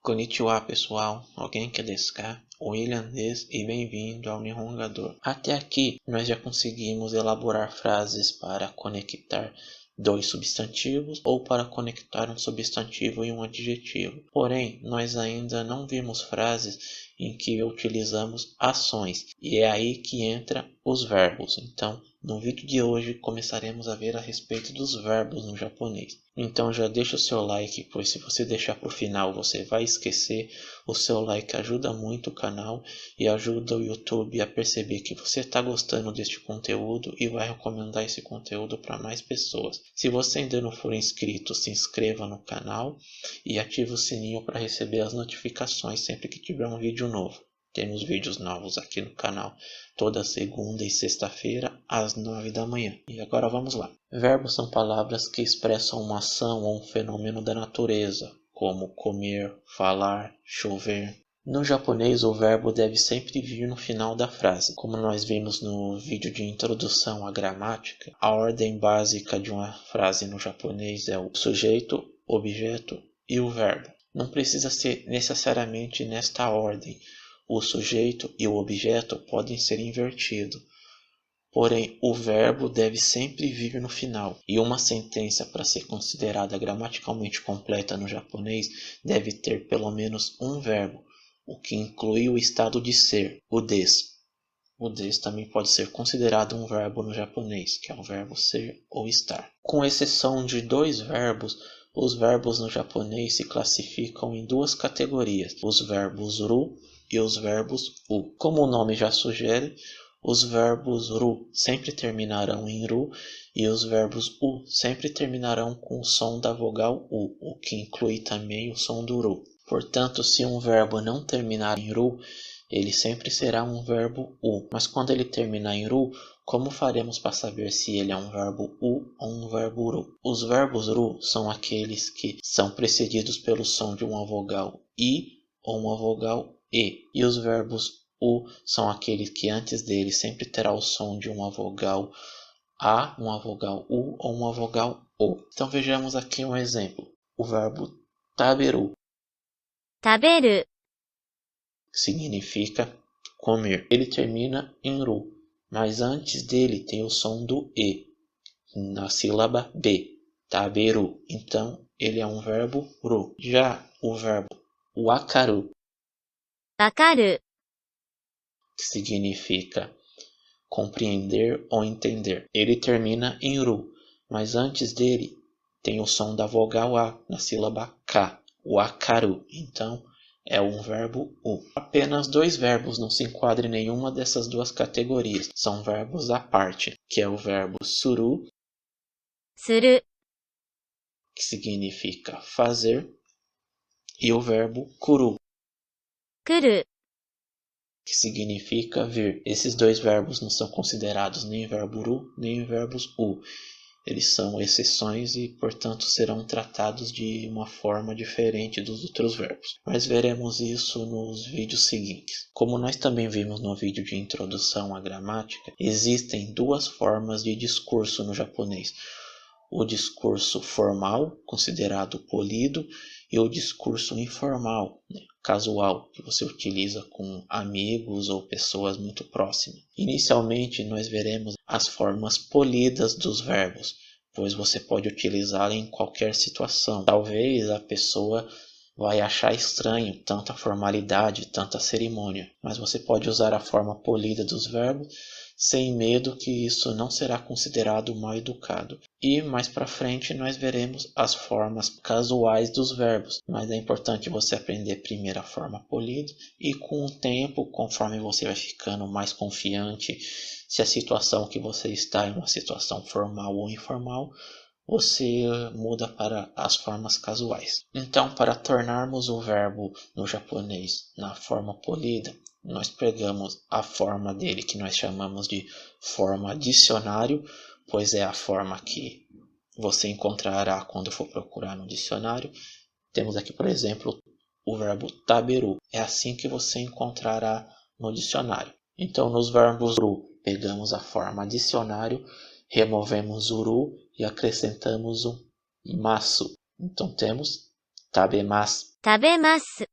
Konnichiwa pessoal, alguém quer descar? William Des e bem-vindo ao Nihongador. Até aqui nós já conseguimos elaborar frases para conectar dois substantivos ou para conectar um substantivo e um adjetivo. Porém, nós ainda não vimos frases em que utilizamos ações e é aí que entra os verbos. Então, no vídeo de hoje começaremos a ver a respeito dos verbos no japonês. Então já deixa o seu like, pois se você deixar para o final você vai esquecer. O seu like ajuda muito o canal e ajuda o YouTube a perceber que você está gostando deste conteúdo e vai recomendar esse conteúdo para mais pessoas. Se você ainda não for inscrito, se inscreva no canal e ative o sininho para receber as notificações sempre que tiver um vídeo novo. Temos vídeos novos aqui no canal toda segunda e sexta-feira às 9 da manhã. E agora vamos lá. Verbos são palavras que expressam uma ação ou um fenômeno da natureza, como comer, falar, chover. No japonês, o verbo deve sempre vir no final da frase. Como nós vimos no vídeo de introdução à gramática, a ordem básica de uma frase no japonês é o sujeito, objeto e o verbo. Não precisa ser necessariamente nesta ordem. O sujeito e o objeto podem ser invertidos, porém o verbo deve sempre vir no final. E uma sentença, para ser considerada gramaticalmente completa no japonês, deve ter pelo menos um verbo, o que inclui o estado de ser, o des. O des também pode ser considerado um verbo no japonês, que é o verbo ser ou estar. Com exceção de dois verbos, os verbos no japonês se classificam em duas categorias, os verbos ru e os verbos u. Como o nome já sugere, os verbos ru sempre terminarão em ru e os verbos u sempre terminarão com o som da vogal u, o que inclui também o som do ru. Portanto, se um verbo não terminar em ru, ele sempre será um verbo u. Mas quando ele terminar em ru, como faremos para saber se ele é um verbo u ou um verbo ru? Os verbos ru são aqueles que são precedidos pelo som de uma vogal i ou uma vogal e. E os verbos u são aqueles que antes dele sempre terá o som de uma vogal a, uma vogal u ou uma vogal o. Então vejamos aqui um exemplo. O verbo taberu. Taberu. Significa comer. Ele termina em ru, mas antes dele tem o som do e, na sílaba b, taberu. Então ele é um verbo ru. Já o verbo wakaru, Wakaru. que significa compreender ou entender, ele termina em ru, mas antes dele tem o som da vogal a, na sílaba k, wakaru. Então é um verbo u. Apenas dois verbos não se enquadram em nenhuma dessas duas categorias. São verbos à parte, que é o verbo suru, Suru. que significa fazer, e o verbo kuru, Kuru. que significa vir. Esses dois verbos não são considerados nem verbo ru, nem verbos u. Eles são exceções e, portanto, serão tratados de uma forma diferente dos outros verbos. Mas veremos isso nos vídeos seguintes. Como nós também vimos no vídeo de introdução à gramática, existem duas formas de discurso no japonês. O discurso formal, considerado polido, e o discurso informal, casual, que você utiliza com amigos ou pessoas muito próximas. Inicialmente, nós veremos as formas polidas dos verbos, pois você pode utilizá-la em qualquer situação. Talvez a pessoa vai achar estranho tanta formalidade, tanta cerimônia, mas você pode usar a forma polida dos verbos sem medo que isso não será considerado mal educado. E mais para frente nós veremos as formas casuais dos verbos, mas é importante você aprender primeiro a forma polida e com o tempo, conforme você vai ficando mais confiante, se a situação que você está é uma situação formal ou informal, você muda para as formas casuais. Então, para tornarmos o verbo no japonês na forma polida, nós pegamos a forma dele que nós chamamos de forma dicionário, pois é a forma que você encontrará quando for procurar no dicionário. Temos aqui, por exemplo, o verbo taberu. É assim que você encontrará no dicionário. Então, nos verbos ru, pegamos a forma dicionário, removemos o ru e acrescentamos um masu. Então, temos tabemasu. Tabemasu.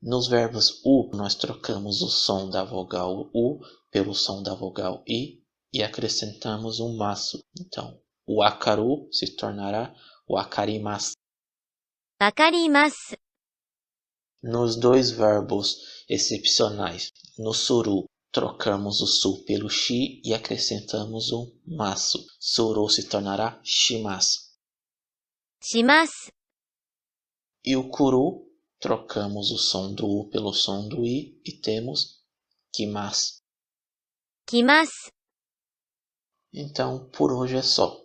Nos verbos U, nós trocamos o som da vogal U pelo som da vogal I e acrescentamos um maço. Então, o akaru se tornará o akarimasu. わかります。 Nos dois verbos excepcionais, no suru, trocamos o su pelo shi e acrescentamos um maço. Suru se tornará shimasu. します。 E o kuru, trocamos o som do u pelo som do i e temos kimasu. 来ます。 Então, por hoje é só.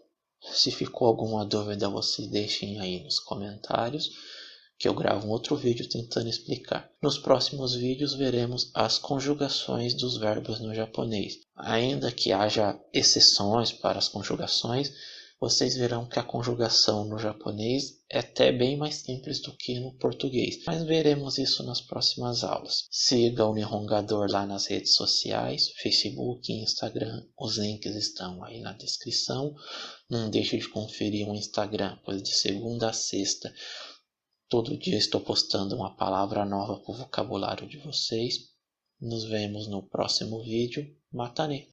Se ficou alguma dúvida, vocês deixem aí nos comentários, que eu gravo um outro vídeo tentando explicar. Nos próximos vídeos veremos as conjugações dos verbos no japonês. Ainda que haja exceções para as conjugações, vocês verão que a conjugação no japonês é até bem mais simples do que no português. Mas veremos isso nas próximas aulas. Siga o Nihongador lá nas redes sociais, Facebook e Instagram. Os links estão aí na descrição. Não deixe de conferir o Instagram, pois de segunda a sexta, todo dia estou postando uma palavra nova para o vocabulário de vocês. Nos vemos no próximo vídeo. Matane!